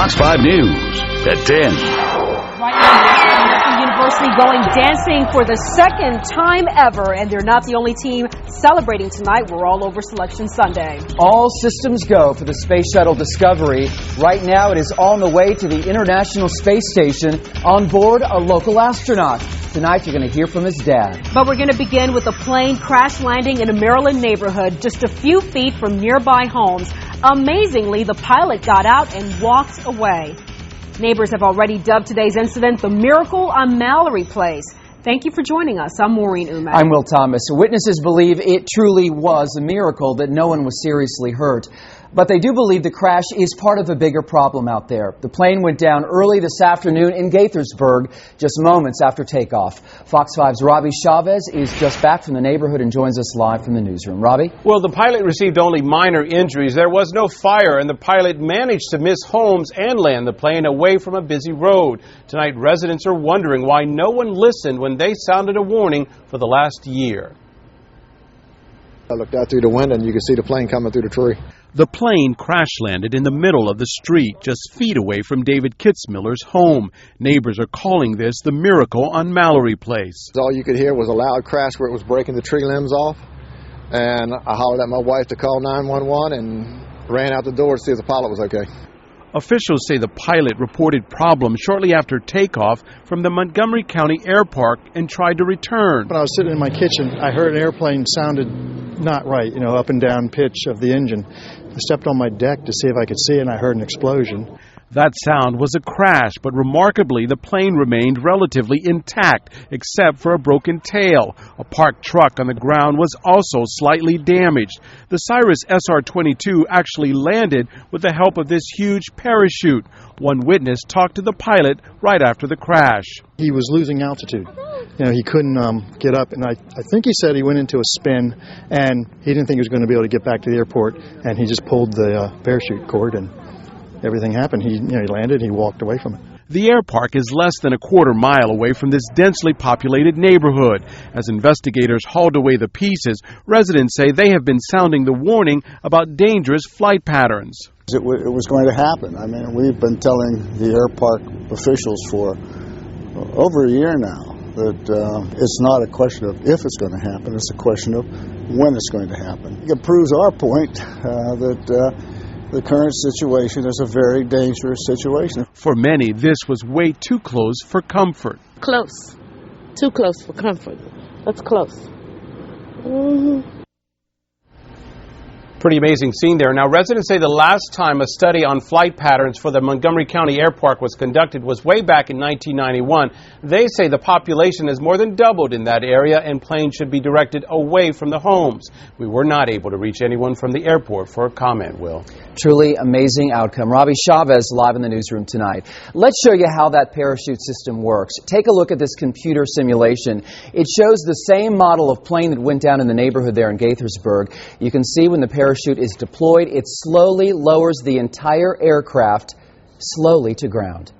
Fox 5 News at 10. Right now, University going dancing for the second time ever, and they're not the only team celebrating tonight. We're all over Selection Sunday. All systems go for the Space Shuttle Discovery. Right now, it is on the way to the International Space Station on board a local astronaut. Tonight, you're going to hear from his dad. But we're going to begin with a plane crash landing in a Maryland neighborhood just a few feet from nearby homes. Amazingly, the pilot got out and walked away. Neighbors have already dubbed today's incident the Miracle on Mallory Place. Thank you for joining us. I'm Maureen Ume. I'm Will Thomas. Witnesses believe it truly was a miracle that no one was seriously hurt. But they do believe the crash is part of a bigger problem out there. The plane went down early this afternoon in Gaithersburg, just moments after takeoff. Fox 5's Robbie Chavez is just back from the neighborhood and joins us live from the newsroom. Robbie? Well, the pilot received only minor injuries. There was no fire, and the pilot managed to miss homes and land the plane away from a busy road. Tonight, residents are wondering why no one listened when they sounded a warning for the last year. I looked out through the window and you could see the plane coming through the tree. The plane crash-landed in the middle of the street, just feet away from David Kitzmiller's home. Neighbors are calling this the Miracle on Mallory Place. All you could hear was a loud crash where it was breaking the tree limbs off. And I hollered at my wife to call 911 and ran out the door to see if the pilot was okay. Officials say the pilot reported problems shortly after takeoff from the Montgomery County Air Park and tried to return. When I was sitting in my kitchen, I heard an airplane sounded not right, up and down pitch of the engine. I stepped on my deck to see if I could see it, and I heard an explosion. That sound was a crash, but remarkably, the plane remained relatively intact, except for a broken tail. A parked truck on the ground was also slightly damaged. The Cirrus SR-22 actually landed with the help of this huge parachute. One witness talked to the pilot right after the crash. He was losing altitude. He couldn't get up, and I think he said he went into a spin, and he didn't think he was going to be able to get back to the airport, and he just pulled the parachute cord, and everything happened. He landed, he walked away from it. The air park is less than a quarter mile away from this densely populated neighborhood. As investigators hauled away the pieces, residents say they have been sounding the warning about dangerous flight patterns. It was going to happen. We've been telling the air park officials for over a year now that it's not a question of if it's going to happen, it's a question of when it's going to happen. It proves our point that the current situation is a very dangerous situation. For many, this was way too close for comfort. Close. Too close for comfort. That's close. Pretty amazing scene there. Now, residents say the last time a study on flight patterns for the Montgomery County Air Park was conducted was way back in 1991. They say the population has more than doubled in that area and planes should be directed away from the homes. We were not able to reach anyone from the airport for a comment, Will. Truly amazing outcome. Robbie Chavez live in the newsroom tonight. Let's show you how that parachute system works. Take a look at this computer simulation. It shows the same model of plane that went down in the neighborhood there in Gaithersburg. You can see when the parachute is deployed, it slowly lowers the entire aircraft slowly to ground.